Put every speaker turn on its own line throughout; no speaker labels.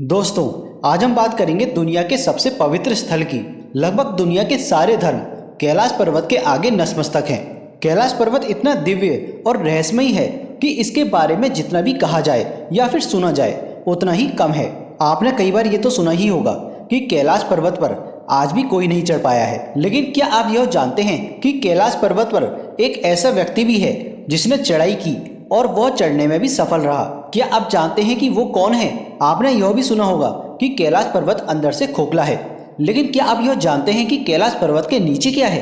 दोस्तों, आज हम बात करेंगे दुनिया के सबसे पवित्र स्थल की। लगभग दुनिया के सारे धर्म कैलाश पर्वत के आगे नतमस्तक हैं। कैलाश पर्वत इतना दिव्य और रहस्यमयी है कि इसके बारे में जितना भी कहा जाए या फिर सुना जाए उतना ही कम है। आपने कई बार ये तो सुना ही होगा कि कैलाश पर्वत पर आज भी कोई नहीं चढ़ पाया है, लेकिन क्या आप यह जानते हैं कि कैलाश पर्वत पर एक ऐसा व्यक्ति भी है जिसने चढ़ाई की और वह चढ़ने में भी सफल रहा। क्या आप जानते हैं कि वो कौन है? आपने यह भी सुना होगा कि कैलाश पर्वत अंदर से खोखला है, लेकिन क्या आप यह जानते हैं कि कैलाश पर्वत के नीचे क्या है?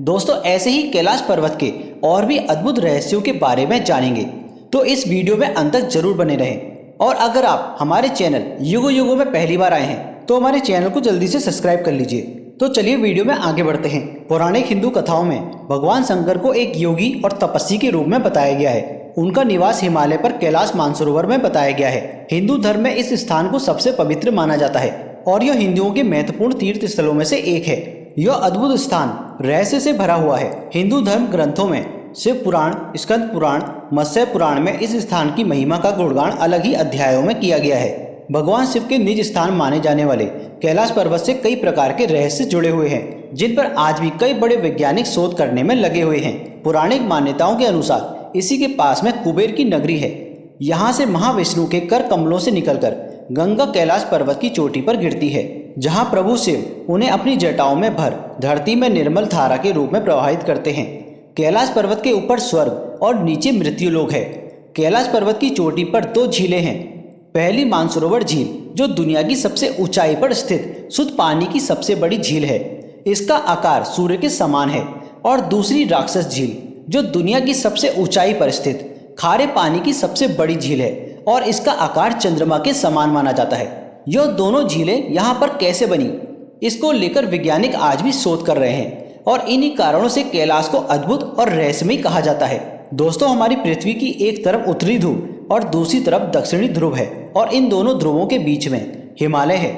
दोस्तों, ऐसे ही कैलाश पर्वत के और भी अद्भुत रहस्यों के बारे में जानेंगे, तो इस वीडियो में अंत तक जरूर बने रहें। और अगर आप हमारे चैनल युगो युगो में पहली बार आए हैं तो हमारे चैनल को जल्दी से सब्सक्राइब कर लीजिए। तो चलिए वीडियो में आगे बढ़ते हैं। पौराणिक हिंदू कथाओं में भगवान शंकर को एक योगी और तपस्वी के रूप में बताया गया है। उनका निवास हिमालय पर कैलाश मानसरोवर में बताया गया है। हिंदू धर्म में इस स्थान को सबसे पवित्र माना जाता है और यह हिंदुओं के महत्वपूर्ण तीर्थ स्थलों में से एक है। यह अद्भुत स्थान रहस्य से भरा हुआ है। हिंदू धर्म ग्रंथों में शिव पुराण, स्कंद पुराण, मत्स्य पुराण में इस स्थान की महिमा का गुणगान अलग ही अध्यायों में किया गया है। भगवान शिव के निज स्थान माने जाने वाले कैलाश पर्वत से कई प्रकार के रहस्य जुड़े हुए हैं, जिन पर आज भी कई बड़े वैज्ञानिक शोध करने में लगे हुए हैं। पौराणिक मान्यताओं के अनुसार इसी के पास में कुबेर की नगरी है। यहाँ से महाविष्णु के कर कमलों से निकलकर गंगा कैलाश पर्वत की चोटी पर गिरती है, जहाँ प्रभु शिव उन्हें अपनी जटाओं में भर धरती में निर्मल धारा के रूप में प्रवाहित करते हैं। कैलाश पर्वत के ऊपर स्वर्ग और नीचे मृत्युलोक है। कैलाश पर्वत की चोटी पर दो झीलें हैं। पहली मानसरोवर झील, जो दुनिया की सबसे ऊंचाई पर स्थित शुद्ध पानी की सबसे बड़ी झील है। इसका आकार सूर्य के समान है। और दूसरी राक्षस झील, जो दुनिया की सबसे ऊंचाई पर स्थित खारे पानी की सबसे बड़ी झील है और इसका आकार चंद्रमा के समान माना जाता है। यह दोनों झीलें यहाँ पर कैसे बनी, इसको लेकर वैज्ञानिक आज भी शोध कर रहे हैं और इन्हीं कारणों से कैलाश को अद्भुत और रहस्यमयी कहा जाता है। दोस्तों, हमारी पृथ्वी की एक तरफ उत्तरी ध्रुव और दूसरी तरफ दक्षिणी ध्रुव है और इन दोनों ध्रुवों के बीच में हिमालय है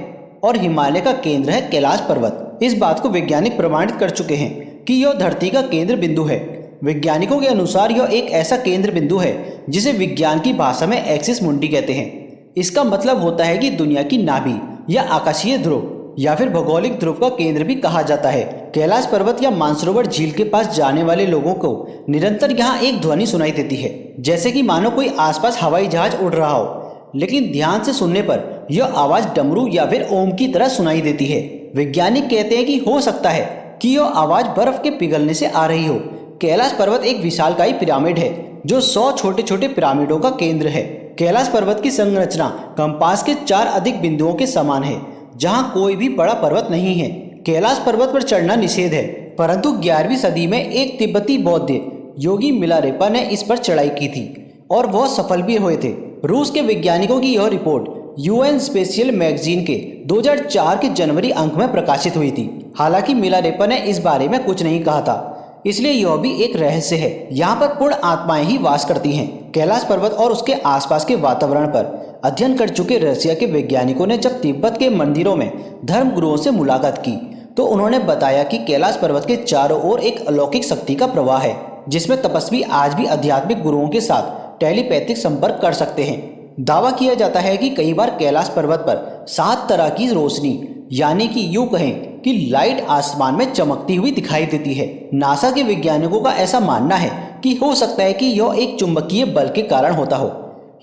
और हिमालय का केंद्र है कैलाश पर्वत। इस बात को वैज्ञानिक प्रमाणित कर चुके हैं कि यह धरती का केंद्र बिंदु है। वैज्ञानिकों के अनुसार यह एक ऐसा केंद्र बिंदु है जिसे विज्ञान की भाषा में एक्सिस मुंडी कहते हैं। इसका मतलब होता है कि दुनिया की नाभि या आकाशीय ध्रुव या फिर भौगोलिक ध्रुव का केंद्र भी कहा जाता है। कैलाश पर्वत या मानसरोवर झील के पास जाने वाले लोगों को निरंतर यहाँ एक ध्वनि सुनाई देती है, जैसे कि मानो कोई आसपास हवाई जहाज उड़ रहा हो। लेकिन ध्यान से सुनने पर यह आवाज डमरू या फिर ओम की तरह सुनाई देती है। वैज्ञानिक कहते हैं कि हो सकता है कि यह आवाज बर्फ के पिघलने से आ रही हो। कैलाश पर्वत एक विशालकाय पिरामिड है जो 100 छोटे छोटे पिरामिडों का केंद्र है। कैलाश पर्वत की संरचना कंपास के 4 अधिक बिंदुओं के समान है, जहाँ कोई भी बड़ा पर्वत नहीं है। कैलाश पर्वत पर चढ़ना निषेध है, परंतु 11वीं सदी में एक तिब्बती बौद्ध योगी मिलारेपा ने इस पर चढ़ाई की थी और वह सफल भी हुए थे। रूस के वैज्ञानिकों की यह रिपोर्ट यूएन स्पेशियल मैगजीन के 2004 के जनवरी अंक में प्रकाशित हुई थी। हालांकि मिलारेपा ने इस बारे में कुछ नहीं कहा था, इसलिए यह भी एक रहस्य है। यहाँ पर पूर्ण आत्माएं ही वास करती हैं। कैलाश पर्वत और उसके आसपास के वातावरण पर अध्ययन कर चुके रशिया के वैज्ञानिकों ने जब तिब्बत के मंदिरों में धर्म गुरुओं से मुलाकात की तो उन्होंने बताया कि कैलाश पर्वत के चारों ओर एक अलौकिक शक्ति का प्रवाह है, जिसमें तपस्वी आज भी आध्यात्मिक गुरुओं के साथ टेलीपैथिक संपर्क कर सकते हैं। दावा किया जाता है कि कई बार कैलाश पर्वत पर 7 तरह की रोशनी, यानी कि यूं कहें कि लाइट आसमान में चमकती हुई दिखाई देती है। नासा के वैज्ञानिकों का ऐसा मानना है कि हो सकता है कि यह एक चुंबकीय बल के कारण होता हो।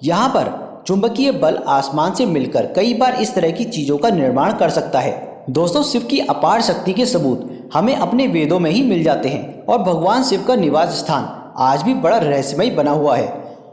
यहाँ पर चुंबकीय बल आसमान से मिलकर कई बार इस तरह की चीजों का निर्माण कर सकता है। दोस्तों, शिव की अपार शक्ति के सबूत हमें अपने वेदों में ही मिल जाते हैं और भगवान शिव का निवास स्थान आज भी बड़ा रहस्यमय बना हुआ है।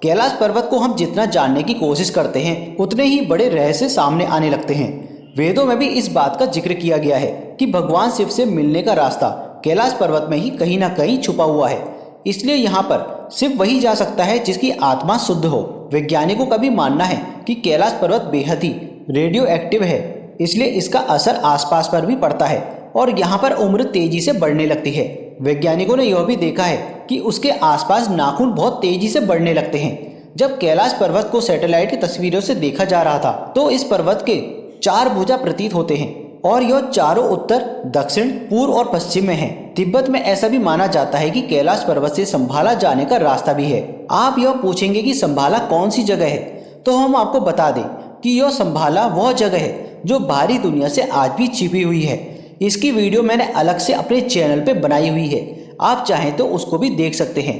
कैलाश पर्वत को हम जितना जानने की कोशिश करते हैं उतने ही बड़े रहस्य सामने आने लगते हैं। वेदों में भी इस बात का जिक्र किया गया है कि भगवान शिव से मिलने का रास्ता कैलाश पर्वत में ही कहीं ना कहीं छुपा हुआ है। इसलिए यहाँ पर सिर्फ वही जा सकता है जिसकी आत्मा शुद्ध हो। वैज्ञानिकों का भी मानना है कि कैलाश पर्वत बेहद ही रेडियो एक्टिव है, इसलिए इसका असर आसपास पर भी पड़ता है और यहाँ पर उम्र तेजी से बढ़ने लगती है। वैज्ञानिकों ने यह भी देखा है कि उसके आसपास नाखून बहुत तेजी से बढ़ने लगते हैं। जब कैलाश पर्वत को सैटेलाइट की तस्वीरों से देखा जा रहा था तो इस पर्वत के 4 भुजा प्रतीत होते हैं और यह चारों उत्तर, दक्षिण, पूर्व और पश्चिम में है। तिब्बत में ऐसा भी माना जाता है कि कैलाश पर्वत से संभाला जाने का रास्ता भी है। आप यह पूछेंगे कि संभाला कौन सी जगह है, तो हम आपको बता दें कि यह संभाला वह जगह है जो बाहरी दुनिया से आज भी छिपी हुई है। इसकी वीडियो मैंने अलग से अपने चैनल पे बनाई हुई है, आप चाहें तो उसको भी देख सकते हैं।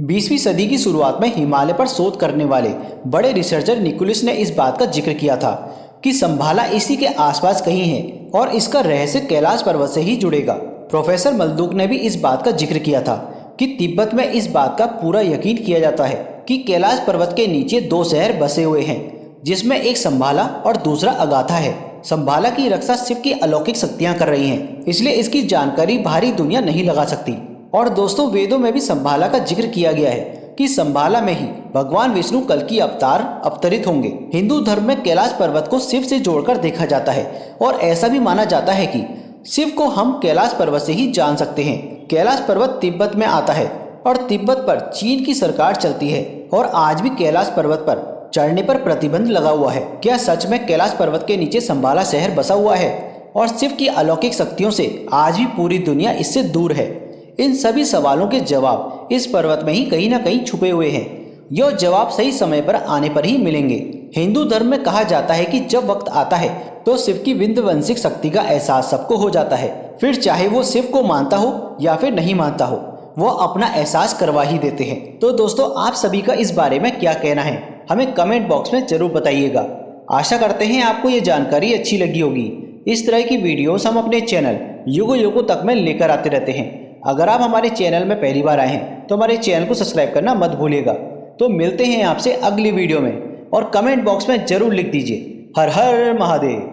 20वीं सदी की शुरुआत में हिमालय पर शोध करने वाले बड़े रिसर्चर निकोलस ने इस बात का जिक्र किया था कि संभाला इसी के आसपास कहीं है और इसका रहस्य कैलाश पर्वत से ही जुड़ेगा। प्रोफेसर मल्दूक ने भी इस बात का जिक्र किया था कि तिब्बत में इस बात का पूरा यकीन किया जाता है कि कैलाश पर्वत के नीचे 2 शहर बसे हुए हैं, जिसमें एक संभाला और दूसरा अगाथा है। संभाला की रक्षा शिव की अलौकिक शक्तियां कर रही हैं, इसलिए इसकी जानकारी बाहरी दुनिया नहीं लगा सकती। और दोस्तों, वेदों में भी संभाला का जिक्र किया गया है कि संभाला में ही भगवान विष्णु कल की अवतार अवतरित होंगे। हिंदू धर्म में कैलाश पर्वत को शिव से जोड़कर देखा जाता है और ऐसा भी माना जाता है कि शिव को हम कैलाश पर्वत से ही जान सकते हैं। कैलाश पर्वत तिब्बत में आता है और तिब्बत पर चीन की सरकार चलती है और आज भी कैलाश पर्वत पर चढ़ने पर प्रतिबंध लगा हुआ है। क्या सच में कैलाश पर्वत के नीचे संभाला शहर बसा हुआ है और शिव की अलौकिक शक्तियों से आज भी पूरी दुनिया इससे दूर है? इन सभी सवालों के जवाब इस पर्वत में ही कहीं ना कहीं छुपे हुए हैं। यह जवाब सही समय पर आने पर ही मिलेंगे। हिंदू धर्म में कहा जाता है कि जब वक्त आता है तो शिव की विंध्यवंशिक शक्ति का एहसास सबको हो जाता है। फिर चाहे वो शिव को मानता हो या फिर नहीं मानता हो, वो अपना एहसास करवा ही देते हैं। तो दोस्तों, आप सभी का इस बारे में क्या कहना है, हमें कमेंट बॉक्स में जरूर बताइएगा। आशा करते हैं आपको ये जानकारी अच्छी लगी होगी। इस तरह की वीडियोस हम अपने चैनल युगों युगों तक में लेकर आते रहते हैं। अगर आप हमारे चैनल में पहली बार आए हैं तो हमारे चैनल को सब्सक्राइब करना मत भूलिएगा। तो मिलते हैं आपसे अगली वीडियो में और कमेंट बॉक्स में जरूर लिख दीजिए हर हर महादेव।